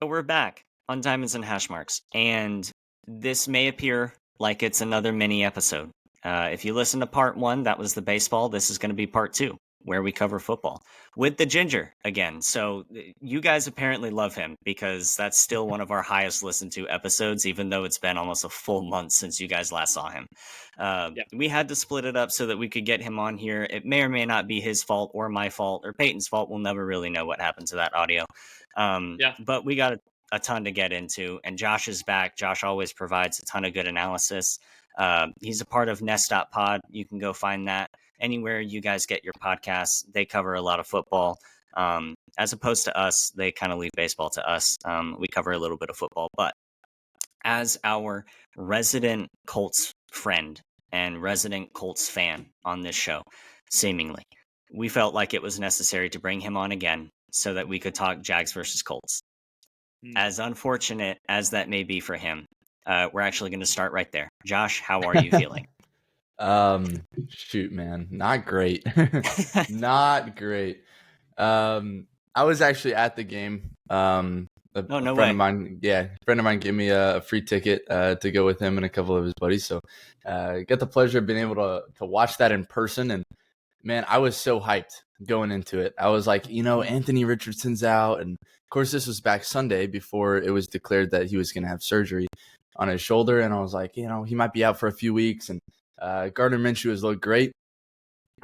So we're back on Diamonds and Hash Marks, and this may appear like it's another mini episode. If you listen to part one, that was the baseball. This is going to be part two, where we cover football with the Ginger again. So you guys apparently love him because that's still one of our highest listened to episodes, even though it's been almost a full month since you guys last saw him. Yeah. We had to split it up so that we could get him on here. It may or may not be his fault or my fault or Peyton's fault. We'll never really know what happened to that audio. Yeah. But we got a ton to get into, and Josh is back. Josh always provides a ton of good analysis. He's a part of Nest.pod. You can go find that anywhere you guys get your podcasts. They cover a lot of football. As opposed to us, they kind of leave baseball to us. We cover a little bit of football, but as our resident Colts friend and resident Colts fan on this show, seemingly, we felt like it was necessary to bring him on again so that we could talk Jags versus Colts. As unfortunate as that may be for him, we're actually going to start right there. Josh, how are you feeling? Shoot, man, not great. Not great. I was actually at the game. No friend way. of mine, friend of mine gave me a free ticket to go with him and a couple of his buddies. So, got the pleasure of being able to watch that in person. And man, I was so hyped going into it. I was like, Anthony Richardson's out, and of course, this was back Sunday before it was declared that he was going to have surgery on his shoulder. And I was like, he might be out for a few weeks. And Gardner Minshew has looked great,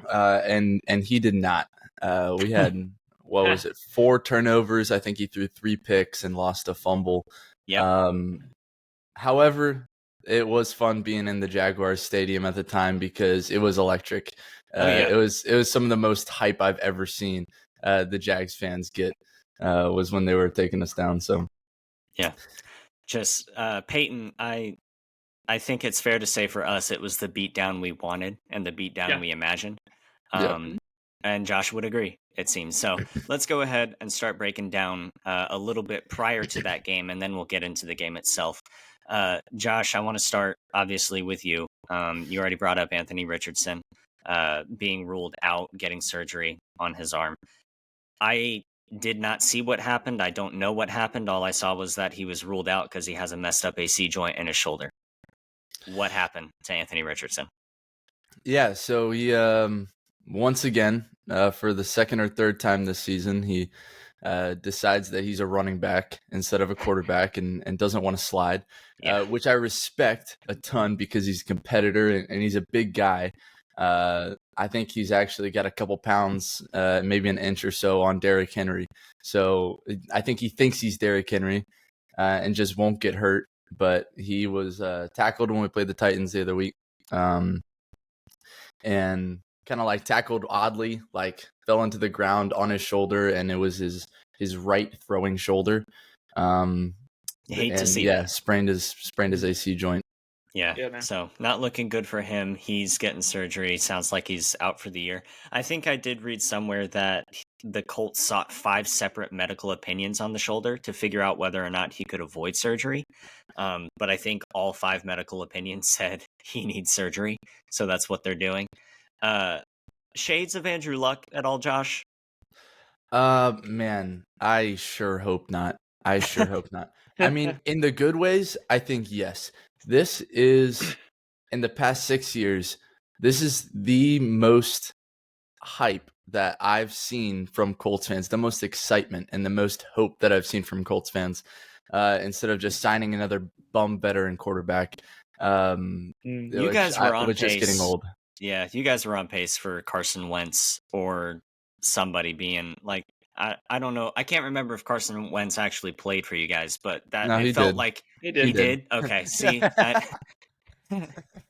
and he did not. We had what was it? 4 turnovers. I think he threw 3 picks and lost a fumble. Yeah. However, it was fun being in the Jaguars stadium at the time because it was electric. It was some of the most hype I've ever seen the Jags fans get was when they were taking us down. So yeah, just Peyton, I think it's fair to say for us it was the beatdown we wanted and the beatdown we imagined. And Josh would agree, it seems. So let's go ahead and start breaking down a little bit prior to that game, and then we'll get into the game itself. Josh, I want to start, obviously, with you. You already brought up Anthony Richardson being ruled out, getting surgery on his arm. I did not see what happened. I don't know what happened. All I saw was that he was ruled out because he has a messed up AC joint in his shoulder. What happened to Anthony Richardson? Yeah, so he once again, for the second or third time this season, he decides that he's a running back instead of a quarterback and doesn't want to slide, which I respect a ton because he's a competitor and he's a big guy. I think he's actually got a couple pounds, maybe an inch or so on Derrick Henry. So I think he thinks he's Derrick Henry and just won't get hurt. But he was tackled when we played the Titans the other week. And kind of like tackled oddly, like fell into the ground on his shoulder, and it was his right throwing shoulder. You hate to see that. sprained his AC joint. Yeah, so not looking good for him. He's getting surgery. Sounds like he's out for the year. I think I did read somewhere that the Colts sought 5 separate medical opinions on the shoulder to figure out whether or not he could avoid surgery. But I think all 5 medical opinions said he needs surgery. So that's what they're doing. Shades of Andrew Luck at all, Josh? Man, I sure hope not. I mean, in the good ways, I think yes. This is, in the past 6 years, this is the most hype that I've seen from Colts fans, the most excitement and the most hope that I've seen from Colts fans, instead of just signing another bum veteran quarterback. You guys were on pace. Just getting old. Yeah, you guys were on pace for Carson Wentz or somebody being like, I don't know. I can't remember if Carson Wentz actually played for you guys, but it felt did. like he did. He did? Okay, see,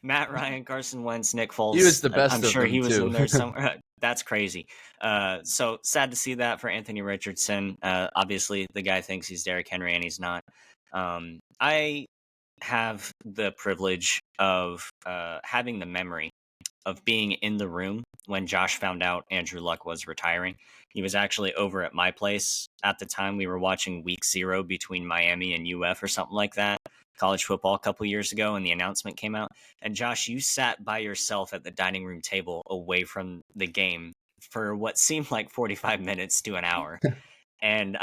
Matt Ryan, Carson Wentz, Nick Foles. He was the best. I'm of sure them he was too. in there somewhere. That's crazy. So sad to see that for Anthony Richardson. Obviously, the guy thinks he's Derrick Henry and he's not. I have the privilege of having the memory of being in the room when Josh found out Andrew Luck was retiring. He was actually over at my place at the time. We were watching week 0 between Miami and UF or something like that, college football a couple years ago, and the announcement came out. And Josh, you sat by yourself at the dining room table away from the game for what seemed like 45 minutes to an hour. And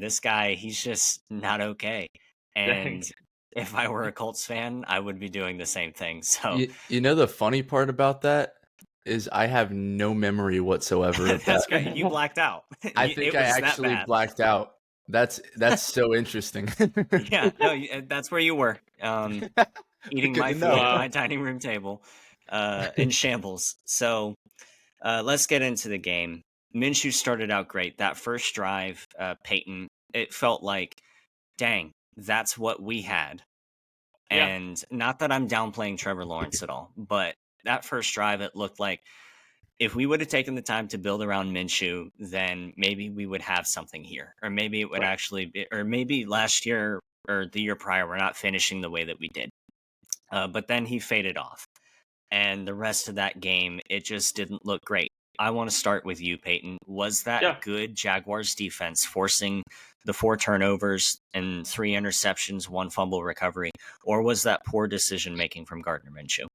this guy, he's just not okay. And Dang. if I were a Colts fan, I would be doing the same thing. So You know the funny part about that is I have no memory whatsoever of that's that. great. You blacked out. I think It I was that actually bad. blacked out. That's so interesting. Yeah, no, that's where you were. Eating my Good to food know. at Wow. my dining room table, in shambles. So let's get into the game. Minshew started out great. That first drive, Peyton, it felt like, dang, that's what we had. Yeah. And not that I'm downplaying Trevor Lawrence at all, but that first drive, it looked like if we would have taken the time to build around Minshew, then maybe we would have something here. Or maybe it would Right. actually be, or maybe last year or the year prior, we're not finishing the way that we did. But then he faded off. And the rest of that game, it just didn't look great. I want to start with you, Peyton. Was that Yeah. good Jaguars defense forcing the 4 turnovers and 3 interceptions, 1 fumble recovery, or was that poor decision making from Gardner Minshew?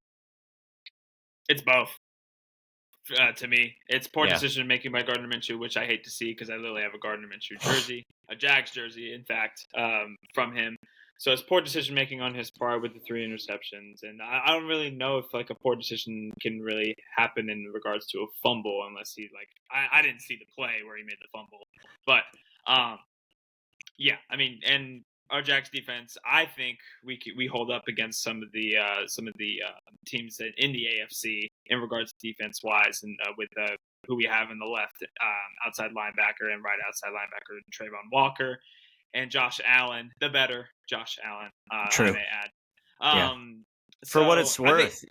It's both. To me, it's poor Yeah. decision making by Gardner Minshew, which I hate to see because I literally have a Gardner Minshew jersey, a Jags jersey, in fact, from him. So it's poor decision making on his part with the 3 interceptions, and I don't really know if like a poor decision can really happen in regards to a fumble unless he like I didn't see the play where he made the fumble, but yeah, I mean, and our Jags defense, I think we hold up against some of the teams in the AFC in regards to defense wise, and with who we have in the left outside linebacker and right outside linebacker, Trayvon Walker and Josh Allen, the better Josh Allen, True. I may add. Yeah. For what it's worth,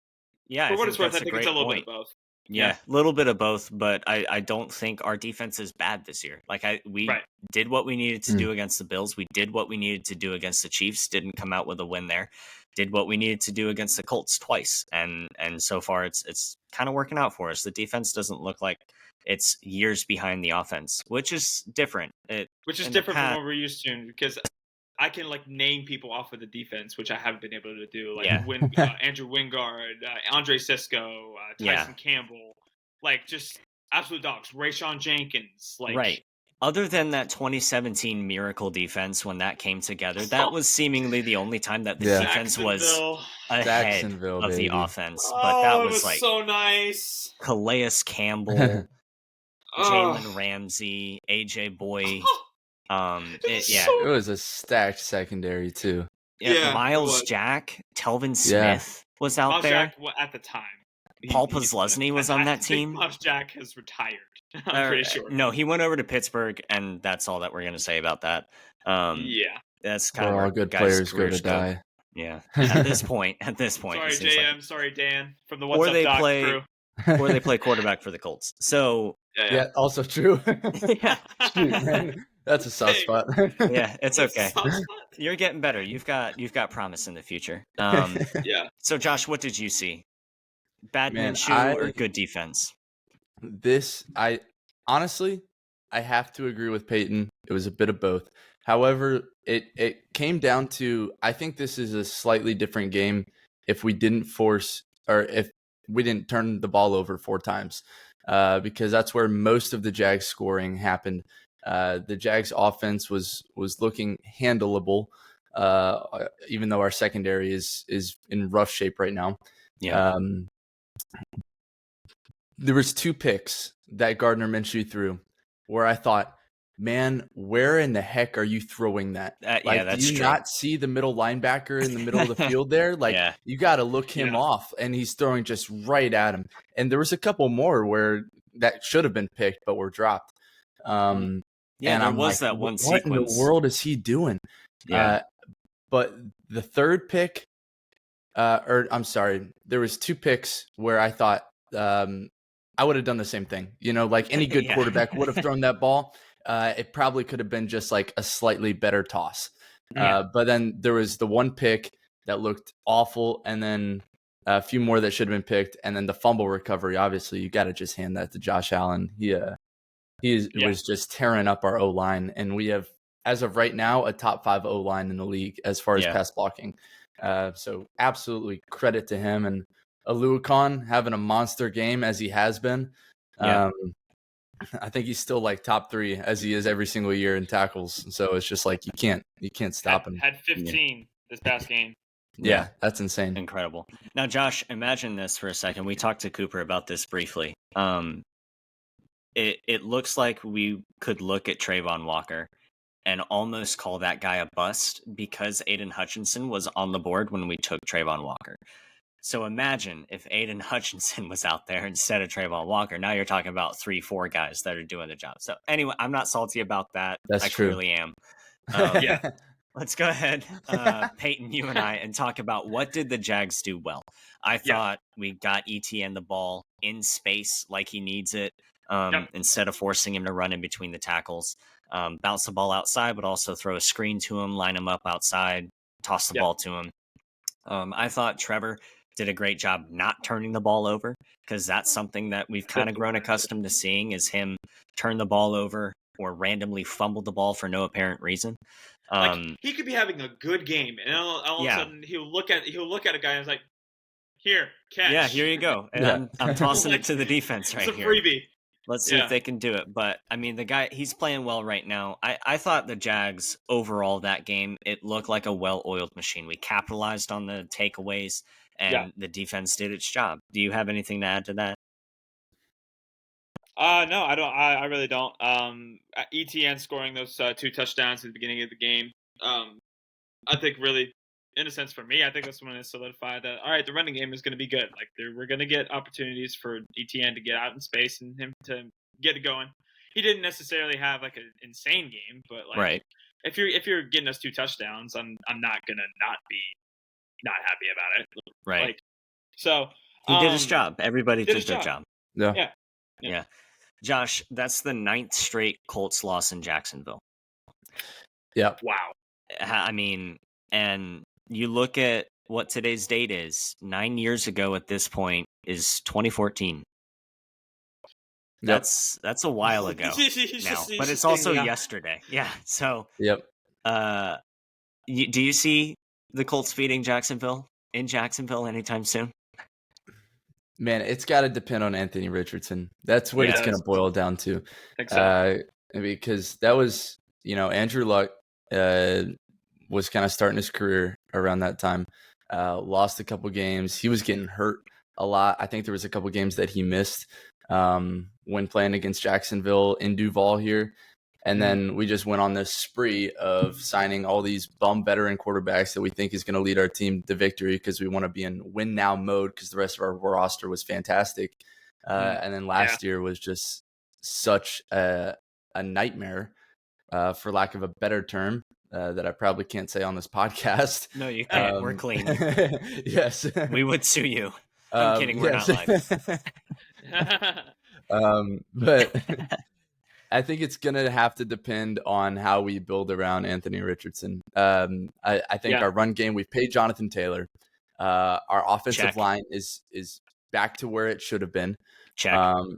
I think it's a little bit of both. Yeah, a little bit of both, but I don't think our defense is bad this year. Like we Right. did what we needed to do against the Bills. We did what we needed to do against the Chiefs. Didn't come out with a win there. Did what we needed to do against the Colts twice, and so far it's kind of working out for us. The defense doesn't look like it's years behind the offense, which is different. Which is different from what we're used to, because I can like name people off of the defense, which I haven't been able to do. Like Andrew Wingard, Andre Cisco, Tyson Campbell, like just absolute dogs. Rayshawn Jenkins, like right. Other than that 2017 Miracle defense, when that came together, that was seemingly the only time that the defense was ahead of the offense. But that was like so nice. Calais Campbell, Jalen Ramsey, AJ Boy. It was a stacked secondary too. Yeah, Miles Jack, Telvin Smith was out Miles there. Jack, at the time. Paul Posluszny was on that team. Miles Jack has retired. I'm pretty sure. No, he went over to Pittsburgh, and that's all that we're going to say about that. That's kind of where all good players go to die. Yeah, at this point. Sorry, JM. Like, sorry, Dan. From the What's Up Doc crew. Or they play quarterback for the Colts. So yeah, also true. Yeah, shoot, man. That's a soft spot. Yeah, it's okay. You're getting better. You've got promise in the future. Yeah. So, Josh, what did you see? Bad Minshew or good defense? I honestly have to agree with Peyton. It was a bit of both. However, it came down to, I think this is a slightly different game if we didn't if we didn't turn the ball over 4 times, because that's where most of the Jags scoring happened. The Jags offense was looking handleable, even though our secondary is in rough shape right now. Yeah. There was 2 picks that Gardner Minshew threw where I thought, man, where in the heck are you throwing that? That's do you true. not see the middle linebacker in the middle of the field there? You got to look him off, and he's throwing just right at him. And there was a couple more where that should have been picked, but were dropped. And there was that one sequence. What in the world is he doing? Yeah. But the third pick, I'm sorry, there was 2 picks where I thought I would have done the same thing. Like any good quarterback would have thrown that ball. It probably could have been just like a slightly better toss. But then there was the one pick that looked awful, and then a few more that should have been picked, and then the fumble recovery. Obviously, you got to just hand that to Josh Allen. He was just tearing up our O-line, and we have, as of right now, a top 5 O-line in the league as far as pass blocking. So absolutely credit to him, and Aluakon having a monster game as he has been. I think he's still like top 3 as he is every single year in tackles. So it's just like you can't stop him. Had 15 this past game. Yeah, that's insane. Incredible. Now, Josh, imagine this for a second. We talked to Cooper about this briefly. It looks like we could look at Trayvon Walker and almost call that guy a bust because Aiden Hutchinson was on the board when we took Trayvon Walker. So imagine if Aiden Hutchinson was out there instead of Trayvon Walker. Now you're talking about 3-4 guys that are doing the job. So anyway, I'm not salty about that. That's I true. clearly am. Yeah. Let's go ahead, Peyton, you and I, and talk about what did the Jags do well. I thought we got ETN the ball in space like he needs it, instead of forcing him to run in between the tackles. Bounce the ball outside, but also throw a screen to him, line him up outside, toss the ball to him. I thought Trevor did a great job not turning the ball over, because that's something that we've kind of grown accustomed to seeing, is him turn the ball over or randomly fumble the ball for no apparent reason. Like, he could be having a good game, and all of a sudden he'll look at a guy and it's like, "Here, catch." Yeah, here you go. And I'm tossing it to the defense right here. It's a freebie. Let's see if they can do it. But, I mean, the guy, he's playing well right now. I thought the Jags, overall, that game, it looked like a well-oiled machine. We capitalized on the takeaways, and the defense did its job. Do you have anything to add to that? No, I don't. I really don't. ETN scoring those 2 touchdowns at the beginning of the game. I think really, in a sense, for me, I think that's when it solidified that, all right, the running game is going to be good. Like, we're going to get opportunities for ETN to get out in space and him to get it going. He didn't necessarily have like an insane game, but like, if you're getting us 2 touchdowns, I'm not gonna not be not happy about it. Right. Like, so he did his job. Everybody did their job. Yeah. Josh, that's the 9th straight Colts loss in Jacksonville. Yeah. Wow. I mean, and you look at what today's date is. 9 years ago at this point is 2014. That's a while ago now, but it's also yesterday. Yeah. So, do you see the Colts beating Jacksonville in Jacksonville anytime soon? Man, it's got to depend on Anthony Richardson. That's what it's going to boil down to. I think so. Because that was, Andrew Luck was kind of starting his career around that time. Lost a couple games. He was getting hurt a lot. I think there was a couple games that he missed when playing against Jacksonville in Duval here. And then we just went on this spree of signing all these bum veteran quarterbacks that we think is going to lead our team to victory, because we want to be in win now mode, because the rest of our roster was fantastic. And then last year was just such a nightmare, for lack of a better term, that I probably can't say on this podcast. No, you can't. We're clean. Yes. We would sue you. I'm kidding. We're not lying. But I think it's going to have to depend on how we build around Anthony Richardson. I think our run game, we've paid Jonathan Taylor. Our offensive line is back to where it should have been.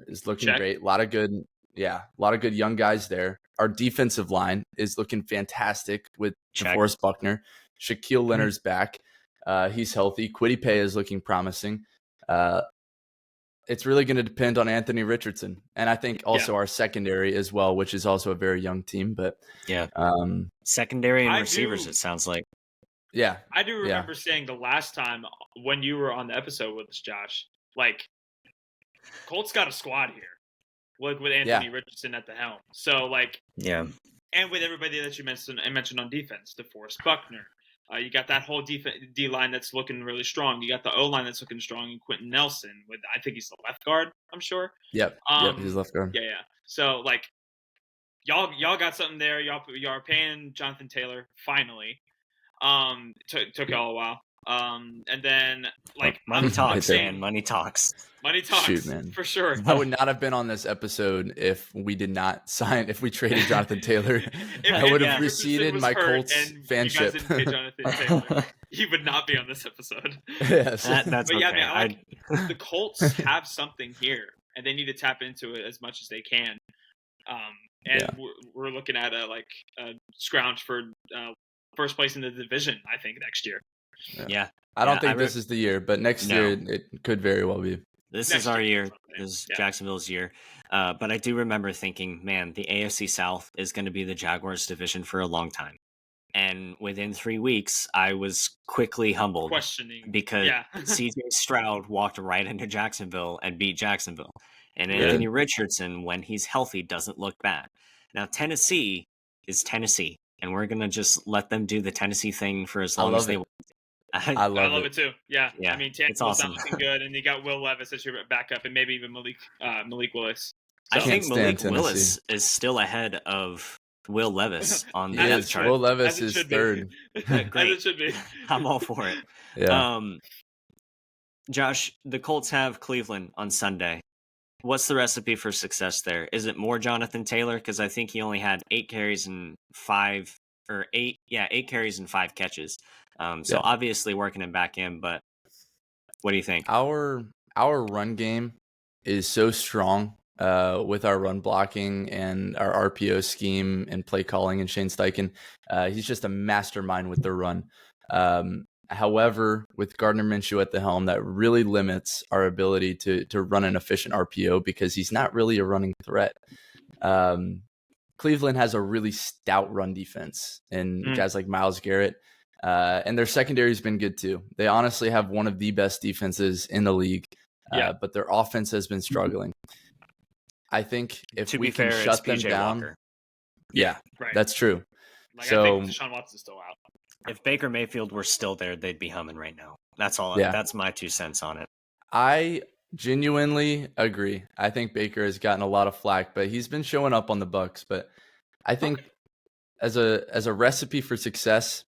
Is looking great. A lot of good young guys there. Our defensive line is looking fantastic with DeForest Buckner. Shaquille Leonard's back. He's healthy. Kwity Paye is looking promising. It's really going to depend on Anthony Richardson. And I think also our secondary as well, which is also a very young team. But secondary and receivers, it sounds like. Yeah. I do remember saying the last time when you were on the episode with us, Josh, like, Colts got a squad here. Like, with Anthony Richardson at the helm. So, like, and with everybody that you mentioned on defense, DeForest Buckner. You got that whole D line that's looking really strong. You got the O line that's looking strong, and Quentin Nelson. I think he's the left guard, I'm sure. Yep, he's left guard. Yeah. So, like, y'all got something there. Y'all are paying Jonathan Taylor finally. Took y'all a while. And then, like, money talks, man. Money talks. Money talks. Shoot, man, for sure. I would not have been on this episode if we did not sign. If we traded Jonathan Taylor, I would have receded my Colts fanship. You guys didn't pay Jonathan Taylor. He would not be on this episode. Yes, that's but okay. Man, the Colts have something here, and they need to tap into it as much as they can. We're looking at a scrounge for first place in the division, I think, next year. I don't think this is the year, but next year it could very well be. This Next is our year, year. that's what I'm saying. This is Yeah. Jacksonville's year. But I do remember thinking, man, the AFC South is going to be the Jaguars division for a long time. And within 3 weeks, I was quickly humbled Questioning. because Yeah. CJ Stroud walked right into Jacksonville and beat Jacksonville. And Yeah. Anthony Richardson, when he's healthy, doesn't look bad. Now, Tennessee is Tennessee, and we're going to just let them do the Tennessee thing for as I long as love they it. want. I I love love it. it too. Yeah. Yeah, I mean, it's Tannehill's awesome. not looking good, and you got Will Levis as your backup, and maybe even Malik Willis. I So- think Can't stand Malik Tennessee. Willis is still ahead of Will Levis on the He depth is. chart. Will Levis As it is should be. third. As Great. it should be. I'm all for it. Yeah. Josh, the Colts have Cleveland on Sunday. What's the recipe for success there? Is it more Jonathan Taylor? Because I think he only had 8 carries and 5 catches. So Yeah. obviously working him back in, but what do you think? Our run game is so strong with our run blocking and our RPO scheme and play calling and Shane Steichen. He's just a mastermind with the run. However, with Gardner Minshew at the helm, that really limits our ability to run an efficient RPO because he's not really a running threat. Cleveland has a really stout run defense and guys like Myles Garrett. And their secondary has been good too. They honestly have one of the best defenses in the league, but their offense has been struggling. I think if To we be can fair, shut it's them PJ down, Walker. yeah, Right. that's true. Like, So- I think Deshaun Watson's still out. If Baker Mayfield were still there, they'd be humming right now. That's all. Yeah. That's my 2 cents on it. I genuinely agree. I think Baker has gotten a lot of flack, but he's been showing up on the Bucks. But I think as a recipe for success,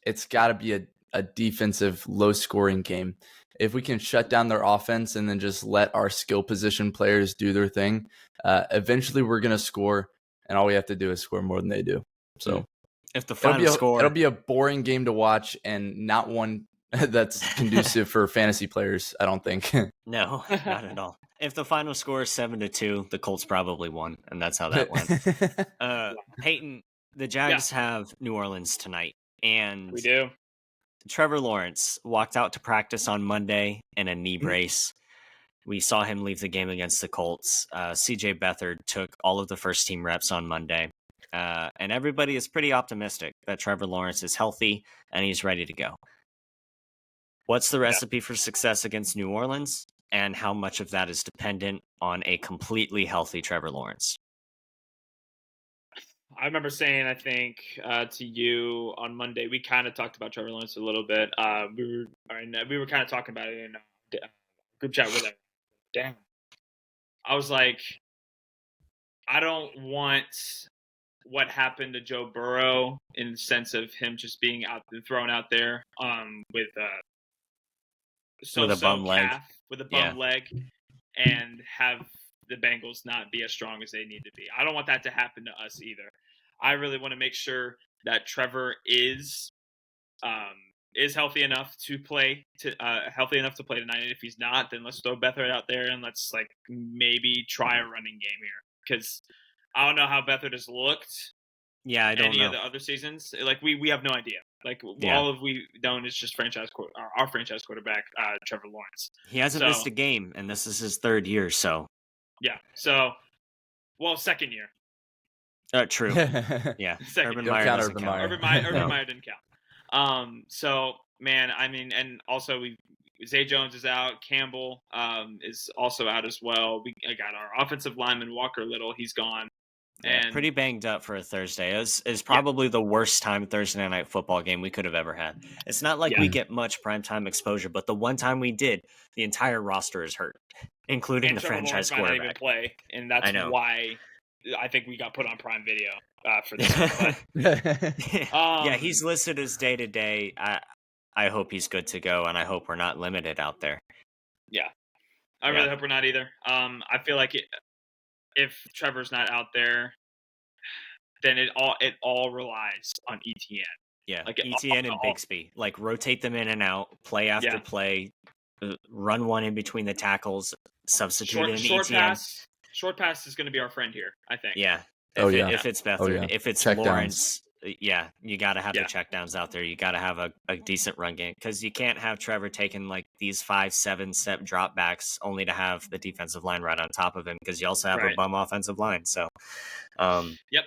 it's got to be a defensive, low-scoring game. If we can shut down their offense and then just let our skill position players do their thing, eventually we're going to score, and all we have to do is score more than they do. So If the final score, it'll be a boring game to watch and not one that's conducive for fantasy players, I don't think. no, not at all. If the final score is 7-2, the Colts probably won, and that's how that went. Peyton, the Jags have New Orleans tonight, and We do. Trevor Lawrence walked out to practice on Monday in a knee brace. We saw him leave the game against the Colts. CJ Beathard took all of the first team reps on Monday. And everybody is pretty optimistic that Trevor Lawrence is healthy and he's ready to go. What's the recipe for success against New Orleans, and how much of that is dependent on a completely healthy Trevor Lawrence? I remember saying, I think, to you on Monday, we kind of talked about Trevor Lawrence a little bit. We were kind of talking about it in a group chat with him. Damn. I was like, I don't want what happened to Joe Burrow in the sense of him just being thrown out there with a bum leg. with a bum leg, and have the Bengals not be as strong as they need to be. I don't want that to happen to us either. I really want to make sure that Trevor is healthy enough to play tonight. And if he's not, then let's throw Beathard out there and let's maybe try a running game here, because I don't know how Beathard has looked. Yeah, I don't any know. of the other seasons. We have no idea. All of we don't is just our franchise quarterback, Trevor Lawrence. He hasn't missed a game, and this is his 3rd year. So second year. True. Yeah, Second Urban year. Meyer count doesn't Urban count. Meyer. Urban Meyer didn't count. So man, I mean, and also Zay Jones is out. Campbell is also out as well. We got our offensive lineman Walker Little. He's gone. Yeah, And pretty banged up for a Thursday. It's probably the worst time Thursday night football game we could have ever had. It's not like we get much primetime exposure, but the one time we did, the entire roster is hurt, including the franchise Trevor Lawrence might not even quarterback. play, and that's why I think we got put on Prime Video for this. Yeah, he's listed as day-to-day. I hope he's good to go, and I hope we're not limited out there. Yeah, I really hope we're not either. I feel like if Trevor's not out there, then it all relies on ETN. Yeah, ETN and Bixby. Rotate them in and out, play after play, run one in between the tackles, substitute in ETN. Short pass is going to be our friend here, I think. Yeah. If it's Beathard. Yeah. If it's Check Lawrence, Yeah, you got to have the Yeah. checkdowns out there. You got to have a decent run game because you can't have Trevor taking like these 5-7 step dropbacks only to have the defensive line right on top of him because you also have a Right. bum offensive line. So, Yep.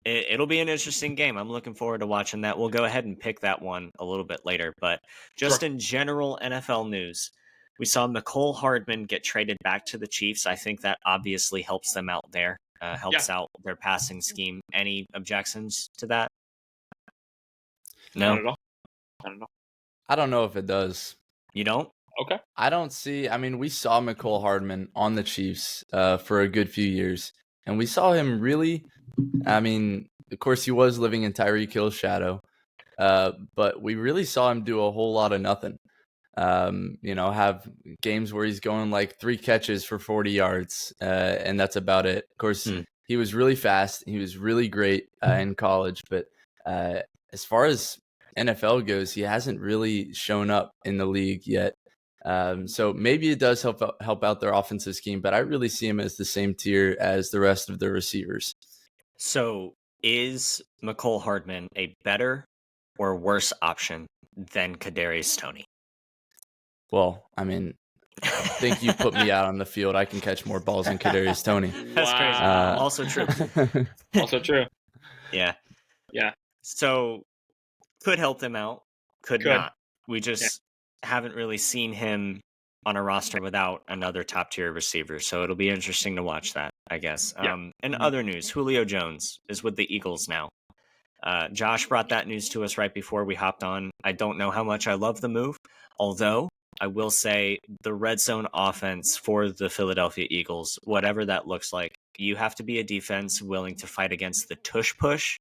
it'll be an interesting game. I'm looking forward to watching that. We'll go ahead and pick that one a little bit later. But just Sure. in general NFL news, we saw McCole Hardman get traded back to the Chiefs. I think that obviously helps them out there, helps out their passing scheme. Any objections to that? Not No, at all. I don't know. I don't know if it does. you don't. Okay. I don't see. I mean, we saw McCole Hardman on the Chiefs for a good few years, and we saw him really. I mean, of course, he was living in Tyreek Hill's shadow, but we really saw him do a whole lot of nothing. Have games where he's going like 3 catches for 40 yards, and that's about it. Of course, he was really fast. He was really great in college, but as far as NFL goes, he hasn't really shown up in the league yet. So maybe it does help out their offensive scheme, but I really see him as the same tier as the rest of their receivers. So is McCole Hardman a better or worse option than Kadarius Toney? Well, I mean, I think you put me out on the field. I can catch more balls than Kadarius Toney. That's crazy. Also true. Also true. Yeah. Yeah. So could help them out, could Could. not. We just haven't really seen him on a roster without another top tier receiver. So it'll be interesting to watch that, I guess. Yeah. In other news, Julio Jones is with the Eagles now. Josh brought that news to us right before we hopped on. I don't know how much I love the move, although I will say the red zone offense for the Philadelphia Eagles, whatever that looks like, you have to be a defense willing to fight against the tush push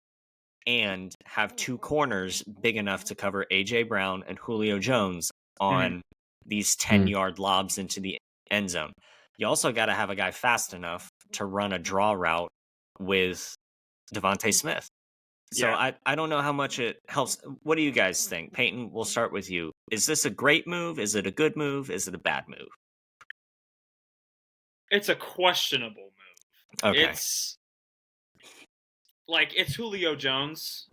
and have 2 corners big enough to cover A.J. Brown and Julio Jones on these 10-yard lobs into the end zone. You also got to have a guy fast enough to run a draw route with Devontae Smith. So I don't know how much it helps. What do you guys think? Peyton, we'll start with you. Is this a great move? Is it a good move? Is it a bad move? It's a questionable move. Okay. It's Julio Jones,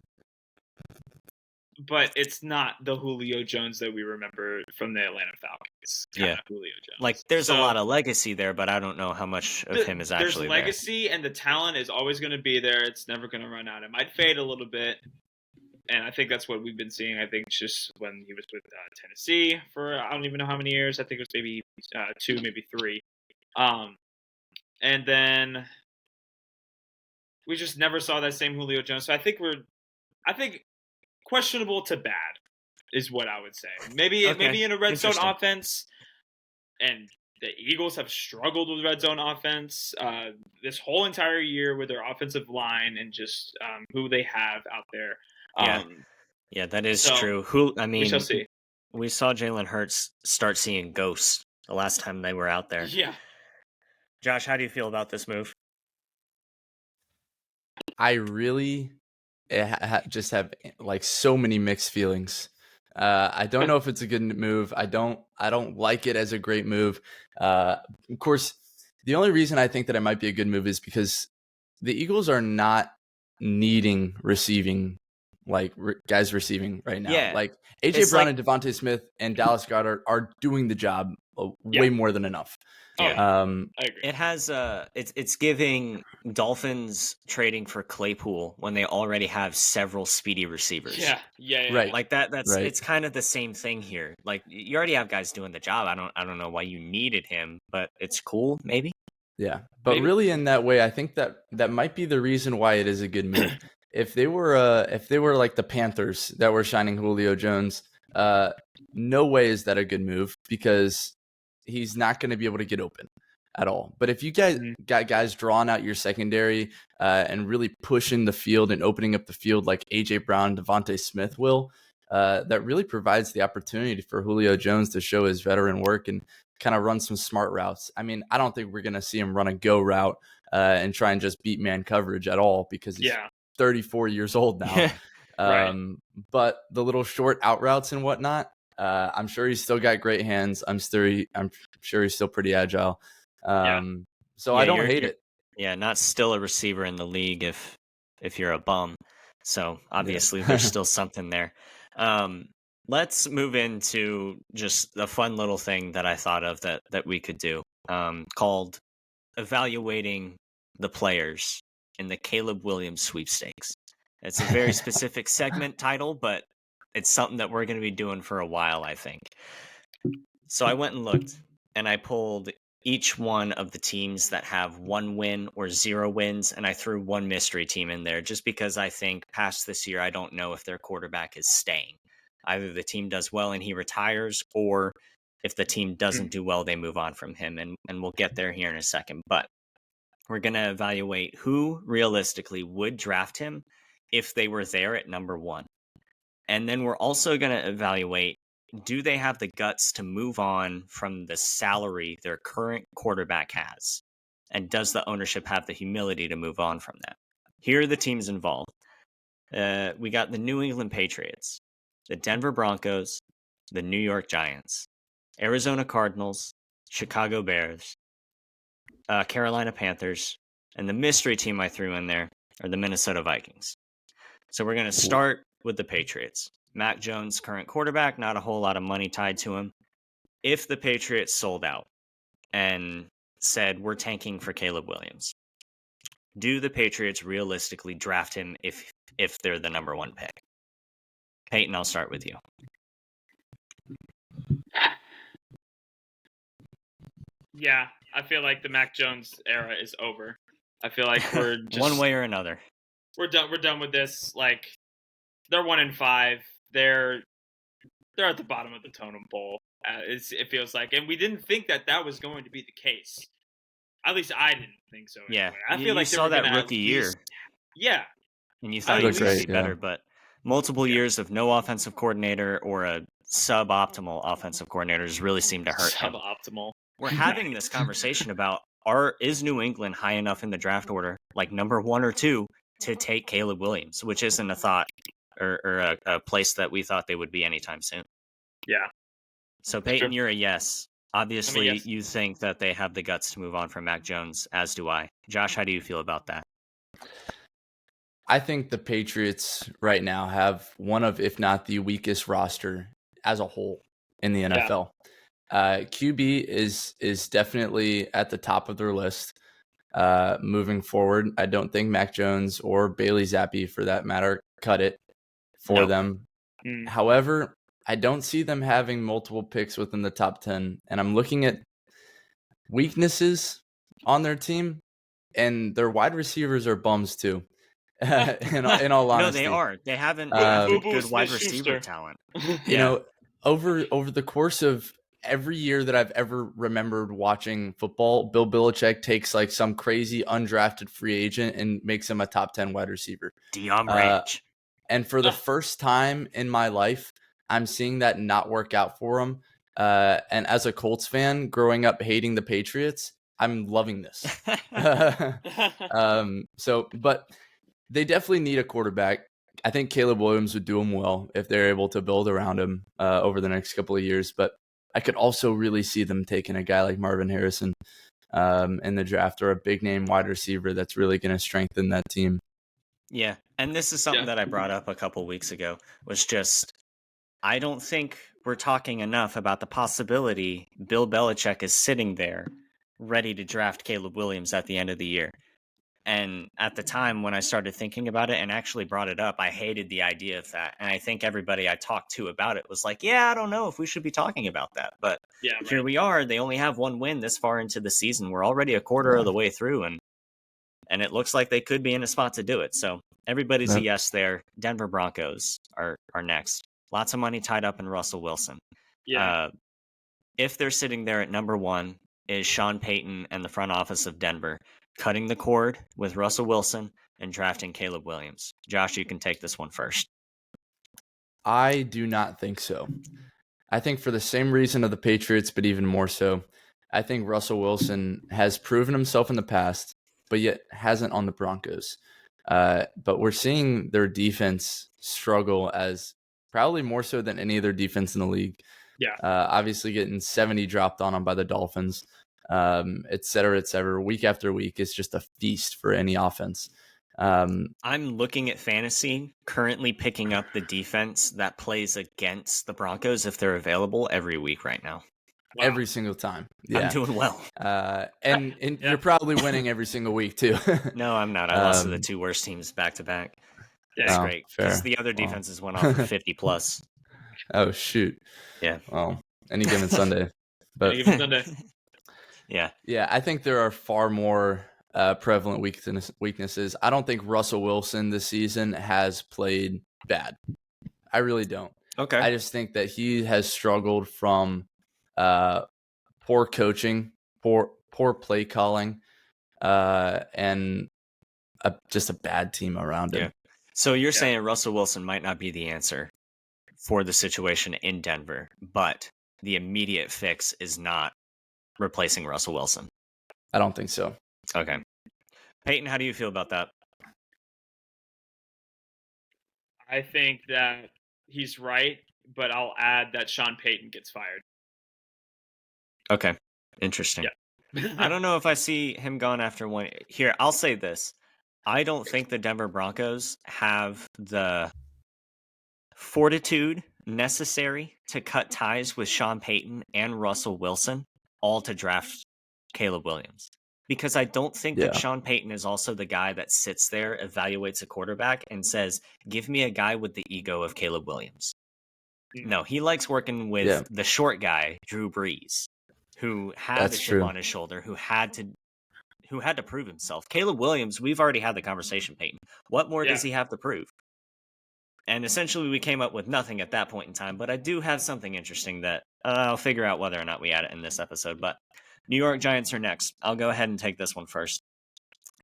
but it's not the Julio Jones that we remember from the Atlanta Falcons. Julio Jones. Like, there's a lot of legacy there, but I don't know how much of him is actually there. There's legacy, and the talent is always going to be there. It's never going to run out. It might fade a little bit, and I think that's what we've been seeing. I think just when he was with Tennessee for I don't even know how many years. I think it was maybe 2, maybe 3. And then we just never saw that same Julio Jones. So I think questionable to bad is what I would say. Maybe in a red zone offense, and the Eagles have struggled with red zone offense this whole entire year with their offensive line and just who they have out there. Yeah, that is true. We shall see. We saw Jalen Hurts start seeing ghosts the last time they were out there. Yeah. Josh, how do you feel about this move? I really just have like so many mixed feelings. I don't know if it's a good move. I don't like it as a great move. Of course, the only reason I think that it might be a good move is because the Eagles are not needing receiving, like guys receiving right now. Yeah. Like AJ Brown and Devontae Smith and Dallas Goedert are doing the job way more than enough. Yeah. I agree. It has it's giving Dolphins trading for Claypool when they already have several speedy receivers. Yeah. Right. Like that's right. It's kind of the same thing here. Like you already have guys doing the job. I don't know why you needed him, but it's cool maybe. Yeah. But really in that way, I think that might be the reason why it is a good move. If they were like the Panthers that were signing Julio Jones, no way is that a good move because he's not going to be able to get open at all. But if you guys got guys drawing out your secondary and really pushing the field and opening up the field like AJ Brown, Devontae Smith will, that really provides the opportunity for Julio Jones to show his veteran work and kind of run some smart routes. I mean, I don't think we're going to see him run a go route and try and just beat man coverage at all because he's 34 years old now. Right. But the little short out routes and whatnot, I'm sure he's still got great hands. I'm sure he's still pretty agile. So I don't hate it. Yeah, not still a receiver in the league if you're a bum. So obviously there's still something there. Let's move into just the fun little thing that I thought of that we could do, called evaluating the players in the Caleb Williams sweepstakes. It's a very specific segment title, but it's something that we're going to be doing for a while, I think. So I went and looked, and I pulled each one of the teams that have 1 win or 0 wins, and I threw one mystery team in there just because I think past this year, I don't know if their quarterback is staying. Either the team does well and he retires, or if the team doesn't do well, they move on from him, and we'll get there here in a second. But we're going to evaluate who realistically would draft him if they were there at number 1. And then we're also going to evaluate, do they have the guts to move on from the salary their current quarterback has? And does the ownership have the humility to move on from that? Here are the teams involved. We got the New England Patriots, the Denver Broncos, the New York Giants, Arizona Cardinals, Chicago Bears, Carolina Panthers, and the mystery team I threw in there are the Minnesota Vikings. So we're going to start with the Patriots. Mac Jones, current quarterback, not a whole lot of money tied to him. If the Patriots sold out and said, we're tanking for Caleb Williams, do the Patriots realistically draft him if they're the number 1 pick? Peyton, I'll start with you. Yeah, I feel like the Mac Jones era is over. I feel like we're just one way or another. We're done with this. Like, they're 1-5. They're at the bottom of the totem pole. It feels like, and we didn't think that was going to be the case. At least I didn't think so. Anyway. Yeah, I feel like you saw that rookie year. Yeah, and you thought he was going to be better, but multiple years of no offensive coordinator or a suboptimal offensive coordinator has really seemed to hurt him. Suboptimal. We're having this conversation about is New England high enough in the draft order, like number 1 or 2, to take Caleb Williams, which isn't a thought or a place that we thought they would be anytime soon. Yeah. So Peyton, you're a yes. Obviously, you think that they have the guts to move on from Mac Jones, as do I. Josh, how do you feel about that? I think the Patriots right now have one of, if not the weakest roster as a whole in the NFL. QB is definitely at the top of their list moving forward. I don't think Mac Jones or Bailey Zappi, for that matter, cut it for them. However, I don't see them having multiple picks within the top 10. And I'm looking at weaknesses on their team, and their wide receivers are bums too. in all honesty. No, they are. They haven't good wide receiver talent. You know, over the course of every year that I've ever remembered watching football, Bill Belichick takes like some crazy undrafted free agent and makes him a top 10 wide receiver. Range. And for the first time in my life, I'm seeing that not work out for him. And as a Colts fan, growing up hating the Patriots, I'm loving this. But they definitely need a quarterback. I think Caleb Williams would do them well if they're able to build around him over the next couple of years. But I could also really see them taking a guy like Marvin Harrison in the draft, or a big name wide receiver that's really going to strengthen that team. Yeah, and this is something that I brought up a couple weeks ago, was just, I don't think we're talking enough about the possibility Bill Belichick is sitting there ready to draft Caleb Williams at the end of the year. And at the time when I started thinking about it and actually brought it up, I hated the idea of that. And I think everybody I talked to about it was like, yeah, I don't know if we should be talking about that. But here we are. They only have 1 win this far into the season. We're already a quarter of the way through, and it looks like they could be in a spot to do it. So everybody's a yes there. Denver Broncos are next. Lots of money tied up in Russell Wilson. Yeah. If they're sitting there at number 1, is Sean Payton and the front office of Denver cutting the cord with Russell Wilson and drafting Caleb Williams? Josh, you can take this one first. I do not think so. I think for the same reason of the Patriots, but even more so, I think Russell Wilson has proven himself in the past, but yet hasn't on the Broncos. But we're seeing their defense struggle as probably more so than any other defense in the league. Yeah. Obviously getting 70 dropped on them by the Dolphins, et cetera, et cetera. Week after week is just a feast for any offense. I'm looking at fantasy, currently picking up the defense that plays against the Broncos if they're available every week right now. Wow. Every single time. Yeah. I'm doing well. And you're probably winning every single week too. No, I'm not. I lost to the two worst teams back to back. That's great because the other defenses went off for 50 plus. Oh shoot. Yeah. Well, any given Sunday. But Any given Sunday. Yeah. Yeah, I think there are far more prevalent weaknesses. I don't think Russell Wilson this season has played bad. I really don't. Okay. I just think that he has struggled from poor coaching, poor play calling, and just a bad team around him. Yeah. So you're saying Russell Wilson might not be the answer for the situation in Denver, but the immediate fix is not replacing Russell Wilson. I don't think so. Okay. Peyton, how do you feel about that? I think that he's right, but I'll add that Sean Payton gets fired. Okay. Interesting. Yeah. I don't know if I see him gone after one. Here, I'll say this. I don't think the Denver Broncos have the fortitude necessary to cut ties with Sean Payton and Russell Wilson, all to draft Caleb Williams. Because I don't think that Sean Payton is also the guy that sits there, evaluates a quarterback, and says, give me a guy with the ego of Caleb Williams. No, he likes working with the short guy, Drew Brees, who had a chip on his shoulder, who had to prove himself. Caleb Williams, we've already had the conversation, Peyton. What more does he have to prove? And essentially, we came up with nothing at that point in time, but I do have something interesting that I'll figure out whether or not we add it in this episode. But New York Giants are next. I'll go ahead and take this one first.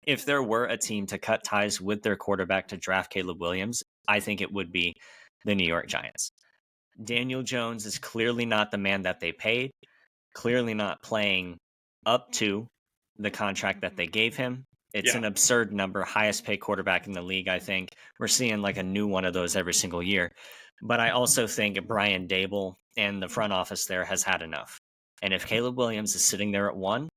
If there were a team to cut ties with their quarterback to draft Caleb Williams, I think it would be the New York Giants. Daniel Jones is clearly not the man that they paid, clearly not playing up to the contract that they gave him. It's an absurd number, highest paid quarterback in the league, I think. We're seeing like a new one of those every single year. But I also think Brian Daboll and the front office there has had enough. And if Caleb Williams is sitting there at 1,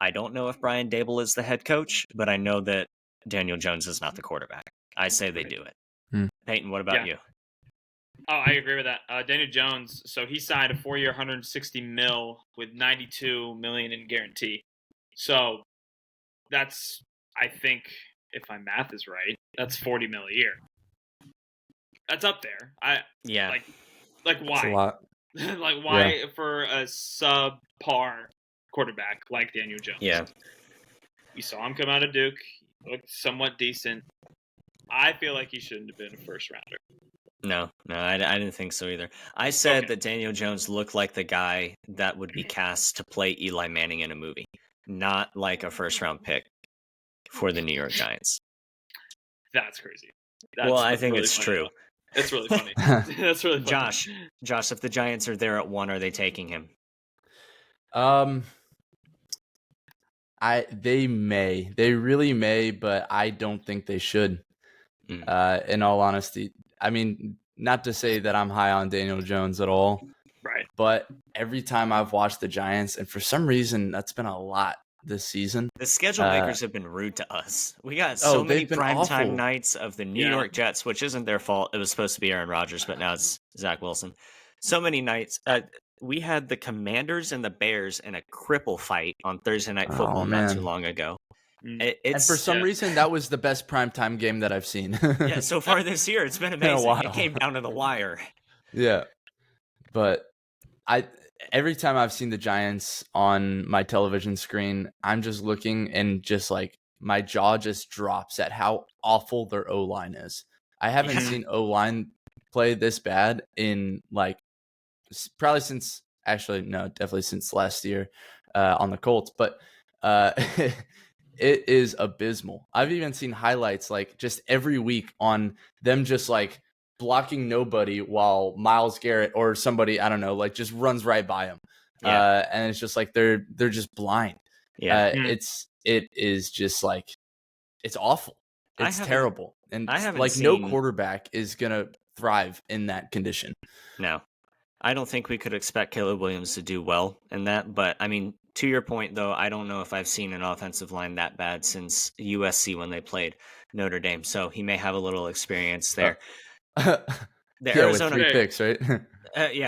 I don't know if Brian Daboll is the head coach, but I know that Daniel Jones is not the quarterback. I say they do it. Peyton, what about you? Oh, I agree with that. Daniel Jones, so he signed a 4-year, $160 million with $92 million in guarantee. So that's, I think, if my math is right, that's $40 million a year. That's up there. Like why? That's a lot. Like why for a subpar quarterback like Daniel Jones? Yeah. We saw him come out of Duke. He looked somewhat decent. I feel like he shouldn't have been a first rounder. No, I didn't think so either. I said that Daniel Jones looked like the guy that would be cast to play Eli Manning in a movie, not like a first-round pick for the New York Giants. That's crazy. I think really it's true. It's really funny. That's really funny. Josh, if the Giants are there at 1, are they taking him? They really may, but I don't think they should. In all honesty, I mean, not to say that I'm high on Daniel Jones at all, right? But every time I've watched the Giants, and for some reason that's been a lot this season, the schedule makers have been rude to us. We got so many primetime nights of the New York Jets, which isn't their fault. It was supposed to be Aaron Rodgers, but now it's Zach Wilson. So many nights. We had the Commanders and the Bears in a cripple fight on Thursday Night Football not too long ago. And for some reason, that was the best primetime game that I've seen. So far this year, it's been amazing. It came down to the wire. Yeah. But every time I've seen the Giants on my television screen, I'm just looking and just like my jaw just drops at how awful their O-line is. I haven't seen O-line play this bad in like probably since definitely since last year on the Colts. But it is abysmal. I've even seen highlights like just every week on them just like blocking nobody while Myles Garrett or somebody, I don't know, like just runs right by them. And it's just like they're just blind. It is just like it's awful. It's terrible. And like no quarterback is gonna thrive in that condition. No. I don't think we could expect Caleb Williams to do well in that, but I mean, to your point though, I don't know if I've seen an offensive line that bad since USC when they played. Notre Dame, so he may have a little experience there. Yeah, The with Arizona, 3 picks, right?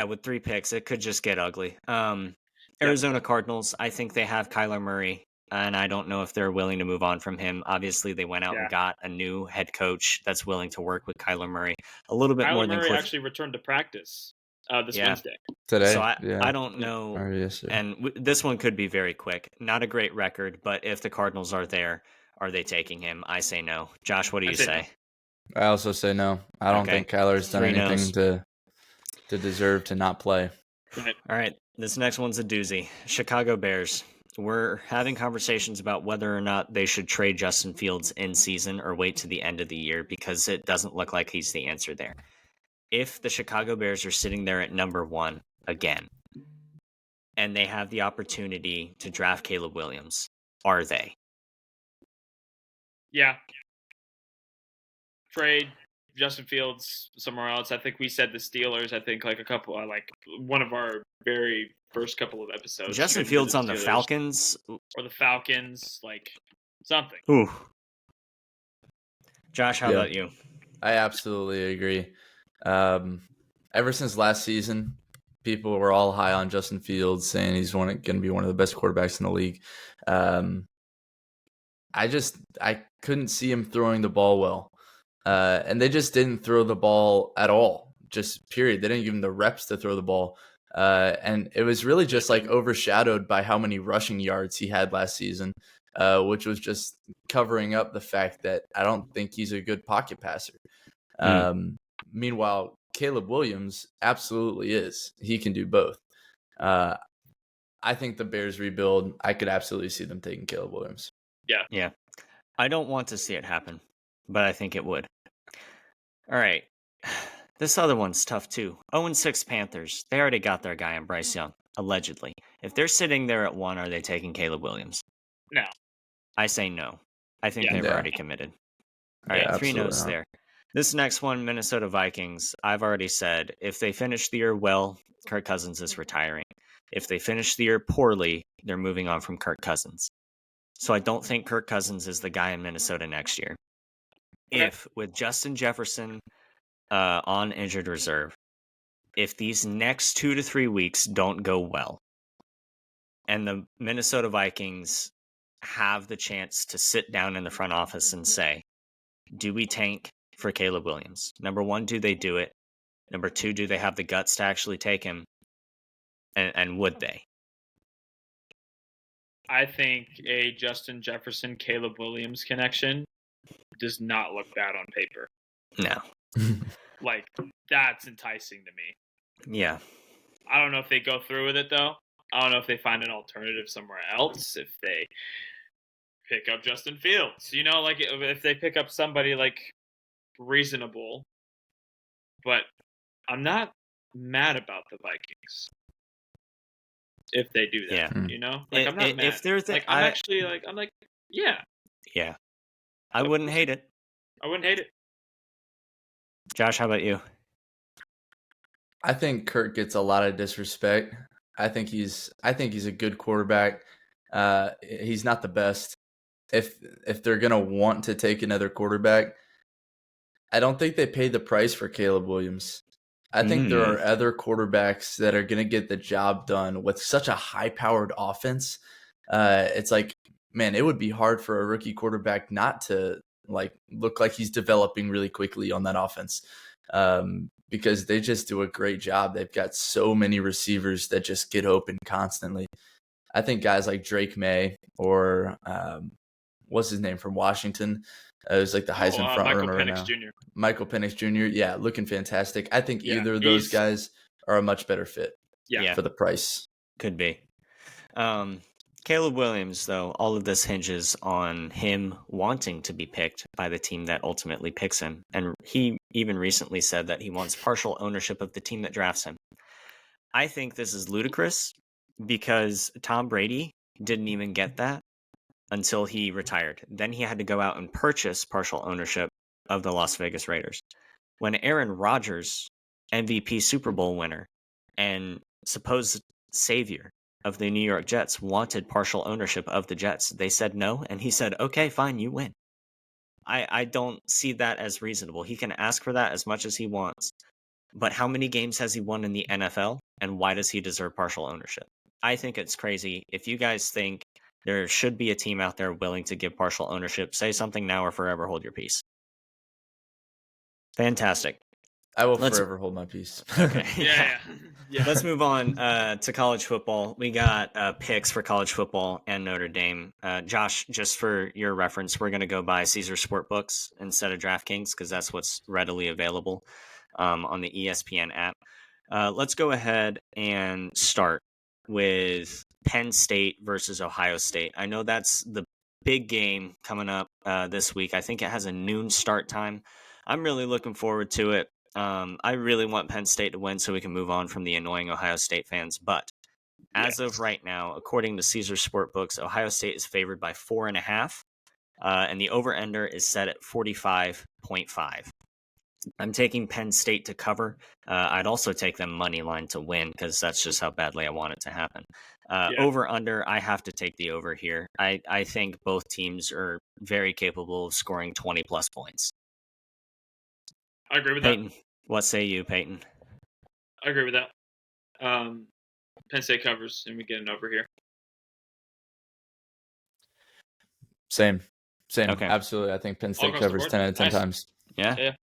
with 3 picks, it could just get ugly. Yep. Arizona Cardinals, I think they have Kyler Murray, and I don't know if they're willing to move on from him. Obviously, they went out and got a new head coach that's willing to work with Kyler Murray a little bit more Kyler than Murray actually returned to practice this Wednesday. Today. So yeah. I don't know. Or yesterday. And this one could be very quick. Not a great record, but if the Cardinals are there, are they taking him? I say no. Josh, what do you say? No. I also say no. I don't think Kyler's done anything to deserve to not play. Right. All right. This next one's a doozy. Chicago Bears. We're having conversations about whether or not they should trade Justin Fields in season or wait to the end of the year because it doesn't look like he's the answer there. If the Chicago Bears are sitting there at number 1 again, and they have the opportunity to draft Caleb Williams, are they? Yeah. Trade Justin Fields somewhere else. I think we said the Steelers. I think one of our very first couple of episodes. Justin Fields on the Falcons or the Falcons, like something. Ooh. Josh, how about you? I absolutely agree. Ever since last season, people were all high on Justin Fields, saying he's going to be one of the best quarterbacks in the league. I couldn't see him throwing the ball well. And they just didn't throw the ball at all, just period. They didn't give him the reps to throw the ball. And it was really just like overshadowed by how many rushing yards he had last season, which was just covering up the fact that I don't think he's a good pocket passer. Meanwhile, Caleb Williams absolutely is. He can do both. I think the Bears rebuild. I could absolutely see them taking Caleb Williams. Yeah. I don't want to see it happen, but I think it would. All right. This other one's tough too. 0-6 Panthers. They already got their guy in Bryce Young, allegedly. If they're sitting there at 1, are they taking Caleb Williams? No. I say no. I think they've already committed. All right, 3 no's there. This next one, Minnesota Vikings. I've already said, if they finish the year well, Kirk Cousins is retiring. If they finish the year poorly, they're moving on from Kirk Cousins. So I don't think Kirk Cousins is the guy in Minnesota next year. If, with Justin Jefferson on injured reserve, if these next 2 to 3 weeks don't go well, and the Minnesota Vikings have the chance to sit down in the front office and say, do we tank for Caleb Williams? Number 1, do they do it? Number 2, do they have the guts to actually take him? And would they? I think a Justin Jefferson, Caleb Williams connection does not look bad on paper. No. Like, that's enticing to me. Yeah. I don't know if they go through with it, though. I don't know if they find an alternative somewhere else, if they pick up Justin Fields. You know, like, if they pick up somebody, like, reasonable. But I'm not mad about the Vikings if they do that, you know? Like, I'm not mad. If they're I'm like, yeah. Yeah. I wouldn't hate it. I wouldn't hate it. Josh, how about you? I think Kirk gets a lot of disrespect. I think he's a good quarterback. He's not the best. If they're gonna want to take another quarterback, I don't think they pay the price for Caleb Williams. I think there are other quarterbacks that are gonna get the job done with such a high-powered offense. It's like, man, it would be hard for a rookie quarterback not to look like he's developing really quickly on that offense. Because they just do a great job. They've got so many receivers that just get open constantly. I think guys like Drake May or what's his name from Washington? It was like the Heisman front runner right now. Jr. Michael Penix Jr. Yeah, looking fantastic. I think either of those guys are a much better fit for the price. Could be. Caleb Williams, though, all of this hinges on him wanting to be picked by the team that ultimately picks him. And he even recently said that he wants partial ownership of the team that drafts him. I think this is ludicrous because Tom Brady didn't even get that until he retired. Then he had to go out and purchase partial ownership of the Las Vegas Raiders. When Aaron Rodgers, MVP Super Bowl winner and supposed savior of the New York Jets, wanted partial ownership of the Jets, they said no, and he said, okay, fine, you win. I don't see that as reasonable. He can ask for that as much as he wants. But how many games has he won in the NFL? And why does he deserve partial ownership? I think it's crazy. If you guys think there should be a team out there willing to give partial ownership, say something now or forever hold your peace. Fantastic. I will forever hold my peace. Okay. Yeah. Let's move on to college football. We got picks for college football and Notre Dame. Josh, just for your reference, we're going to go by Caesar Sportbooks instead of DraftKings because that's what's readily available on the ESPN app. Let's go ahead and start with Penn State versus Ohio State. I know that's the big game coming up this week. I think it has a noon start time. I'm really looking forward to it. I really want Penn State to win so we can move on from the annoying Ohio State fans. But as of right now, according to Caesar Sportbooks, Ohio State is favored by 4.5, and the over-under is set at 45.5. I'm taking Penn State to cover. I'd also take them money line to win because that's just how badly I want it to happen. Over-under, I have to take the over here. I think both teams are very capable of scoring 20-plus points. I agree with Peyton, that. what say you, Peyton? I agree with that. Penn State covers, and we get an over here. Same. Okay. Absolutely. I think Penn State covers 10 out of 10 times. Yeah.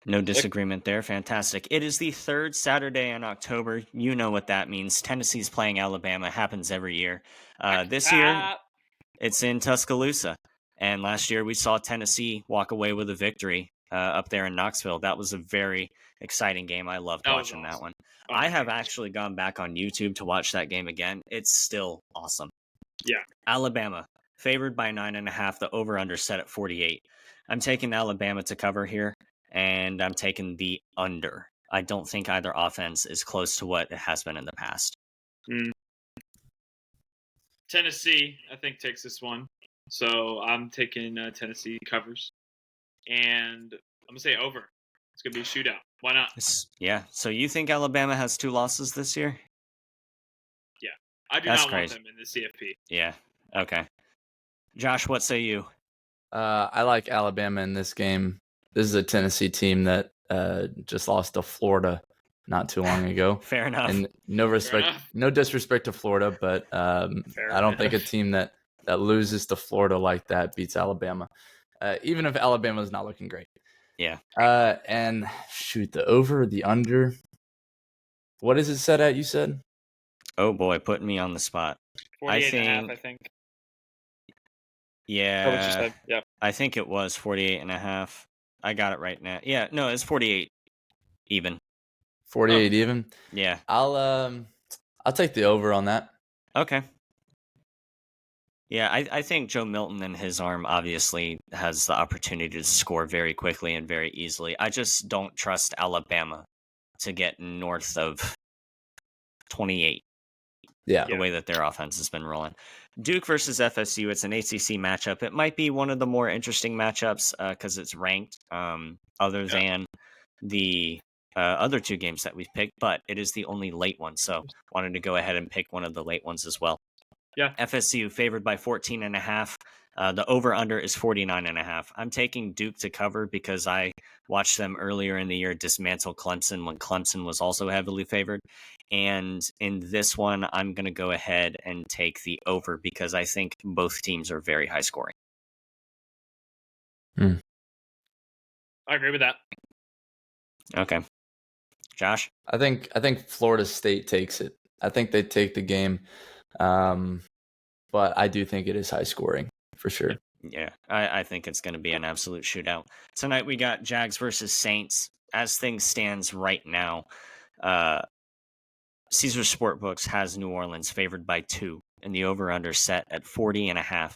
No disagreement there. Fantastic. It is the third Saturday in October. You know what that means. Tennessee's playing Alabama. Happens every year. This year, it's in Tuscaloosa. And last year, we saw Tennessee walk away with a victory up there in Knoxville. That was a very exciting game. I loved watching that one. I have actually gone back on YouTube to watch that game again. It's still awesome. Yeah. Alabama, favored by 9.5. The over-under set at 48. I'm taking Alabama to cover here, and I'm taking the under. I don't think either offense is close to what it has been in the past. Tennessee, I think, takes this one. So I'm taking Tennessee covers. And I'm going to say over. It's going to be a shootout. Why not? Yeah. So you think Alabama has 2 losses this year? Yeah. I do not want them in the CFP. Yeah. Okay. Josh, what say you? I like Alabama in this game. This is a Tennessee team that just lost to Florida not too long ago. Fair enough. And no disrespect to Florida, but I don't think a team that loses to Florida like that beats Alabama, even if Alabama is not looking great. Yeah. And shoot, the over, the under. What is it set at, you said? Oh, boy, putting me on the spot. 48.5, I think. Yeah. What you said. Yep. I think it was 48.5. I got it right now. Yeah, no, it's 48 even. 48 even? Yeah. I'll take the over on that. Okay. Yeah, I think Joe Milton and his arm obviously has the opportunity to score very quickly and very easily. I just don't trust Alabama to get north of 28. Yeah. The way that their offense has been rolling. Duke versus FSU, it's an ACC matchup. It might be one of the more interesting matchups because it's ranked other than the other 2 games that we've picked, but it is the only late one. So wanted to go ahead and pick one of the late ones as well. Yeah. FSU favored by 14.5. The over-under is 49.5. I'm taking Duke to cover because I watched them earlier in the year dismantle Clemson when Clemson was also heavily favored. And in this one, I'm going to go ahead and take the over because I think both teams are very high scoring. I agree with that. Okay. Josh? I think Florida State takes it. I think they take the game. But I do think it is high scoring for sure. Yeah, I think it's going to be an absolute shootout. Tonight we got Jags versus Saints. As things stands right now, Caesar Sportbooks has New Orleans favored by 2, and the over-under set at 40.5.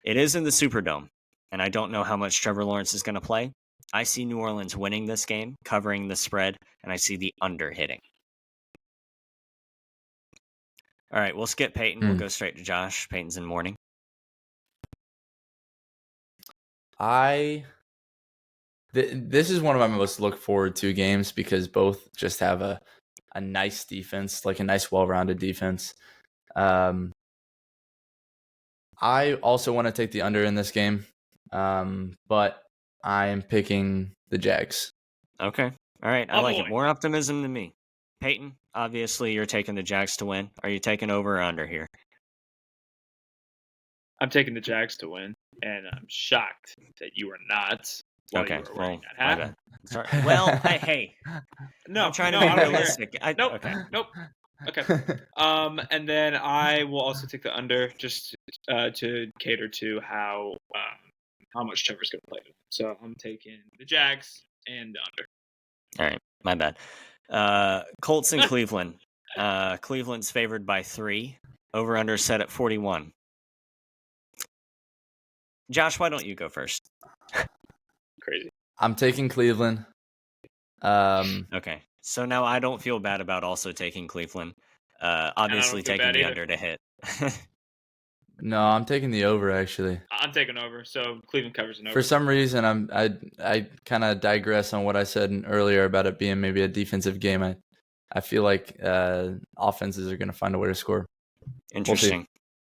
It is in the Superdome, and I don't know how much Trevor Lawrence is going to play. I see New Orleans winning this game, covering the spread, and I see the under hitting. All right, we'll skip Peyton. We'll go straight to Josh. Peyton's in morning. This is one of my most look forward to games because both just have a nice defense, like a nice, well-rounded defense. I also want to take the under in this game. But I am picking the Jags. Okay. All right. I Oh, like boy. it. More optimism than me. Peyton, obviously you're taking the Jags to win. Are you taking over or under here? I'm taking the Jags to win, and I'm shocked that you are not while Okay. you are Well, wearing that my hat. bad. Sorry. Well, hey, No, I'm trying to no, be I don't hear it. realistic. Nope, Okay. nope. Okay. And then I will also take the under just to cater to how much Trevor's going to play. So I'm taking the Jags and the under. All right. My bad. Colts and Cleveland. Cleveland's favored by 3. Over under set at 41. Josh, why don't you go first? Crazy. I'm taking Cleveland. Okay. So now I don't feel bad about also taking Cleveland. Obviously feel taking bad the either. under to hit. No, I'm taking the over actually. I'm taking over, so Cleveland covers an over. For some reason, I kind of digress on what I said earlier about it being maybe a defensive game. I feel like offenses are going to find a way to score. Interesting.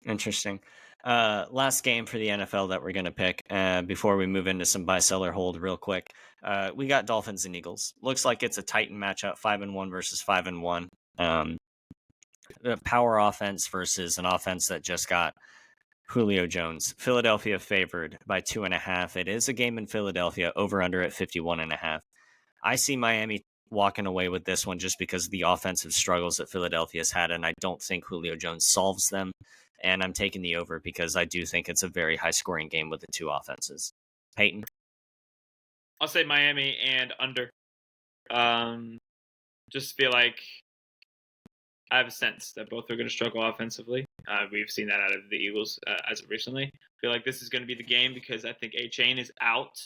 Interesting. Last game for the NFL that we're going to pick before we move into some buy, sell, or hold real quick. We got Dolphins and Eagles. Looks like it's a Titan matchup, 5-1 versus 5-1. The power offense versus an offense that just got Julio Jones. Philadelphia favored by 2.5. It is a game in Philadelphia, over under at 51.5. I see Miami walking away with this one just because of the offensive struggles that Philadelphia's had, and I don't think Julio Jones solves them. And I'm taking the over because I do think it's a very high-scoring game with the two offenses. Peyton? I'll say Miami and under. Just feel like I have a sense that both are going to struggle offensively. We've seen that out of the Eagles as of recently. I feel like this is going to be the game because I think A-Chain is out,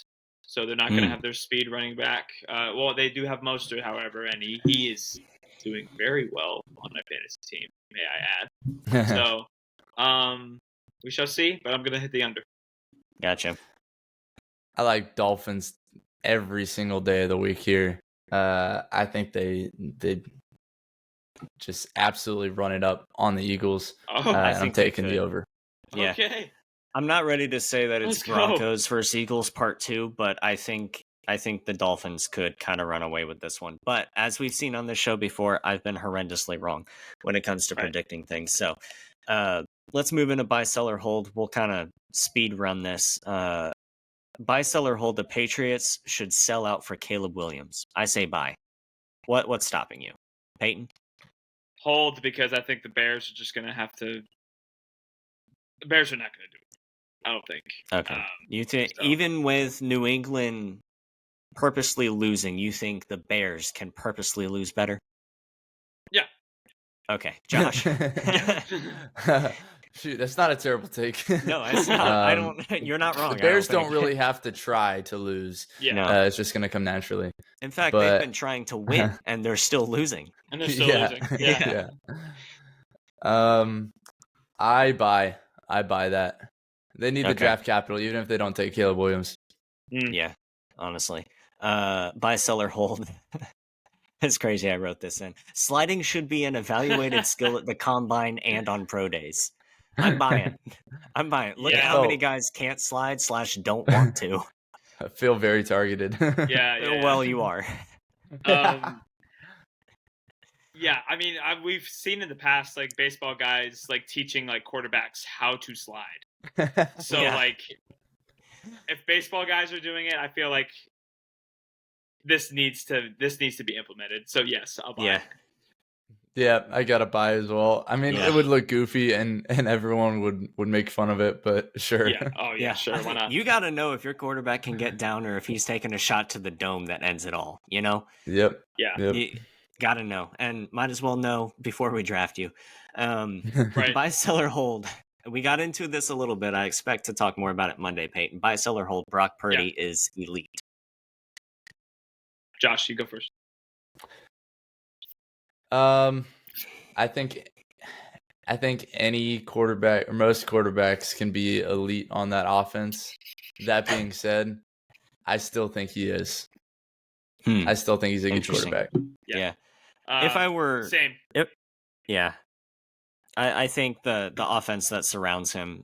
so they're not going to have their speed running back. Well, they do have Mostert, however, and he is doing very well on my fantasy team, may I add. So we shall see, but I'm going to hit the under. Gotcha. I like Dolphins every single day of the week here. I think they just absolutely run it up on the Eagles. I'm taking the over. Yeah. Okay. I'm not ready to say that it's Let's go. Broncos versus Eagles part 2, but I think the Dolphins could kind of run away with this one. But as we've seen on this show before, I've been horrendously wrong when it comes to predicting things. So let's move into buy, sell, or hold. We'll kind of speed run this. Buy, sell, or hold. The Patriots should sell out for Caleb Williams. I say buy. What's stopping you, Peyton? Hold, because I think the Bears are just going to have to. The Bears are not going to do it. I don't think. Okay. You think even with New England purposely losing, you think the Bears can purposely lose better? Yeah. Okay, Josh. Shoot, that's not a terrible take. No, it's not. I don't. You're not wrong. The Bears don't really have to try to lose. Yeah. No. It's just going to come naturally. In fact, they've been trying to win, and they're still losing. And they're still losing. Yeah. I buy that. They need the draft capital, even if they don't take Caleb Williams. Yeah, honestly. Buy, sell, or hold. It's crazy I wrote this in. Sliding should be an evaluated skill at the combine and on pro days. I'm buying. Look at how many guys can't slide / don't want to. I feel very targeted. Yeah. Well, you are. Yeah, I mean, we've seen in the past, like, baseball guys, like, teaching, like, quarterbacks how to slide. So, like, if baseball guys are doing it, I feel like this needs to be implemented. So, yes, I'll buy it. Yeah, I gotta buy as well. I mean, it would look goofy and everyone would make fun of it, but sure. Yeah. Oh, yeah, sure. Why not? You got to know if your quarterback can get down or if he's taking a shot to the dome that ends it all, you know? Yep. Yeah. Yep. You got to know, and might as well know before we draft you. Right. Buy, sell, or hold. We got into this a little bit. I expect to talk more about it Monday, Peyton. Buy, sell, or hold. Brock Purdy is elite. Josh, you go first. I think any quarterback or most quarterbacks can be elite on that offense. That being said, I still think he is. I still think he's a good quarterback. Yeah. If I were same. Yeah. I think the offense that surrounds him,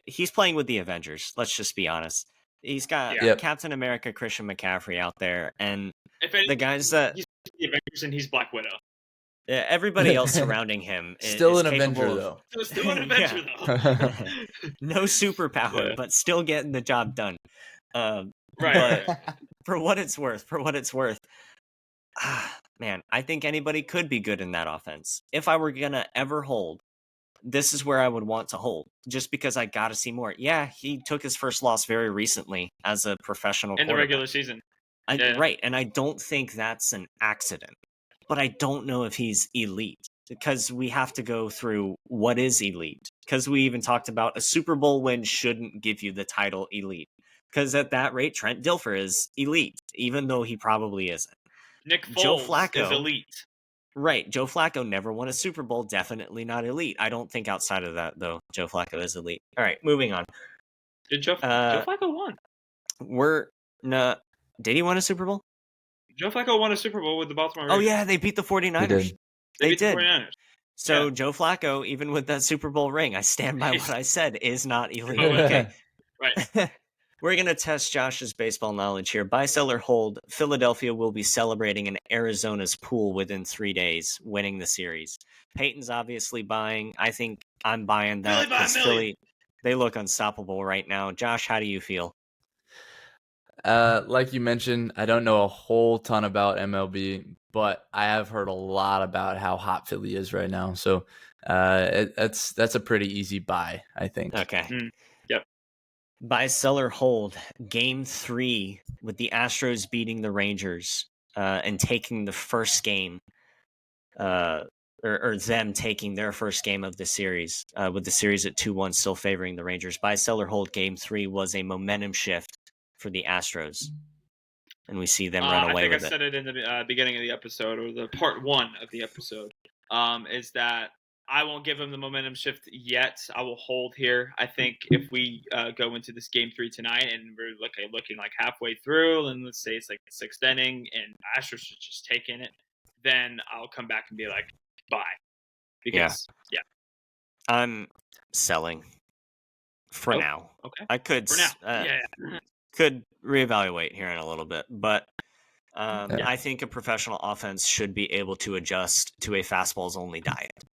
he's playing with the Avengers. Let's just be honest. He's got Yeah. Yep. Captain America, Christian McCaffrey out there, and If the guys that he's the Avengers and he's Black Widow. everybody else surrounding him Still is an capable Avenger, of. though. So still an Avenger though. No superpower, Yeah. but still getting the job done. Right. But right. for what it's worth, man, I think anybody could be good in that offense. If I were gonna ever hold, this is where I would want to hold, just because I got to see more. Yeah, he took his first loss very recently as a professional In the quarterback. regular season. Right, and I don't think that's an accident. But I don't know if he's elite, because we have to go through what is elite. Because we even talked about a Super Bowl win shouldn't give you the title elite. Because at that rate, Trent Dilfer is elite, even though he probably isn't. Nick Foles Joe Flacco is elite. Right, Joe Flacco never won a Super Bowl, definitely not elite. I don't think outside of that, though, Joe Flacco is elite. All right, moving on. Did Joe Flacco won? Did he win a Super Bowl? Joe Flacco won a Super Bowl with the Baltimore Ravens. Oh, yeah, they beat the 49ers. They did. The 49ers. So Yeah. Joe Flacco, even with that Super Bowl ring, I stand by what I said, is not elite. Okay. Right. We're going to test Josh's baseball knowledge here. Buy, sell, or hold. Philadelphia will be celebrating in Arizona's pool within 3 days, winning the series. Peyton's obviously buying. I think I'm buying that because Philly, they look unstoppable right now. Josh, how do you feel? Like you mentioned, I don't know a whole ton about MLB, but I have heard a lot about how hot Philly is right now. So that's a pretty easy buy, I think. Okay. Yep. Buy, sell, or hold. Game 3 with the Astros beating the Rangers and taking the first game, or them taking their first game of the series, with the series at 2-1 still favoring the Rangers. Buy, sell, or hold. Game 3 was a momentum shift for the Astros, and we see them run away with it. I think I said it in the beginning of the episode, or the part 1 of the episode, is that I won't give him the momentum shift yet. I will hold here. I think if we go into this game 3 tonight and we're looking like halfway through, and let's say it's like the 6th inning and Astros are just taking it, then I'll come back and be like, buy. Because, yeah. I'm selling for now. Okay. I could, for now. could reevaluate here in a little bit, but I think a professional offense should be able to adjust to a fastballs only diet.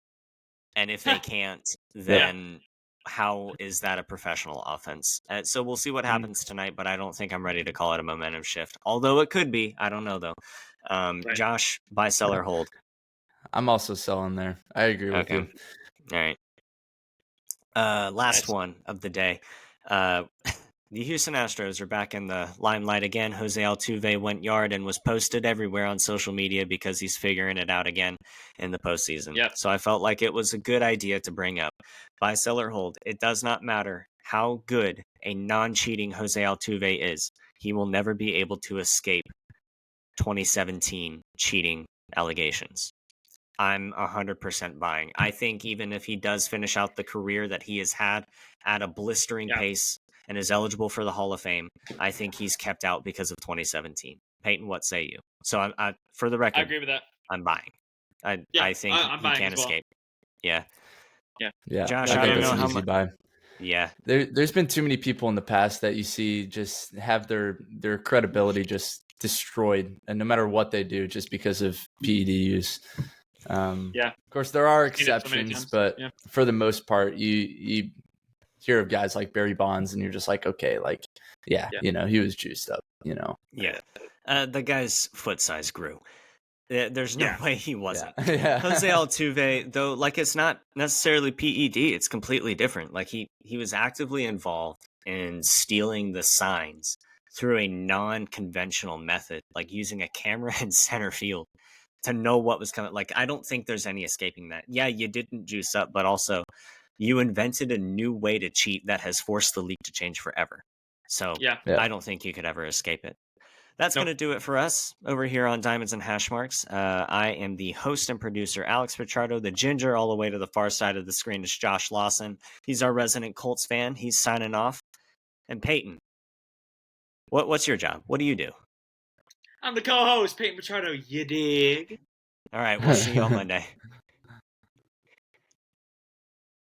And if they can't, then how is that a professional offense? So we'll see what happens tonight, but I don't think I'm ready to call it a momentum shift. Although it could be. I don't know, though. Josh, buy, sell, or hold? I'm also selling there. I agree with you. All right. Last one of the day. The Houston Astros are back in the limelight again. Jose Altuve went yard and was posted everywhere on social media because he's figuring it out again in the postseason. Yep. So I felt like it was a good idea to bring up. Buy, sell, or hold. It does not matter how good a non-cheating Jose Altuve is. He will never be able to escape 2017 cheating allegations. I'm 100% buying. I think even if he does finish out the career that he has had at a blistering pace and is eligible for the Hall of Fame, I think he's kept out because of 2017. Peyton, what say you? So, for the record, I agree with that. I'm buying. I think he can't escape. Yeah. Josh, I don't know how much. Buy. Yeah. There's been too many people in the past that you see just have their credibility just destroyed, and no matter what they do, just because of PED use. Of course, there are exceptions, but for the most part, you hear of guys like Barry Bonds, and you're just like, okay, like, he was juiced up, Yeah. The guy's foot size grew. There's no way he wasn't. Yeah. Jose Altuve, though, like, it's not necessarily PED. It's completely different. Like, he was actively involved in stealing the signs through a non-conventional method, like using a camera in center field to know what was coming. Like, I don't think there's any escaping that. Yeah, you didn't juice up, but also you invented a new way to cheat that has forced the league to change forever. So I don't think you could ever escape it. That's going to do it for us over here on Diamonds and Hash Marks. I am the host and producer, Alex Pichardo. The ginger all the way to the far side of the screen is Josh Lawson. He's our resident Colts fan. He's signing off. And Peyton, what's your job? What do you do? I'm the co-host, Peyton Pichardo. You dig? All right, we'll see you on Monday.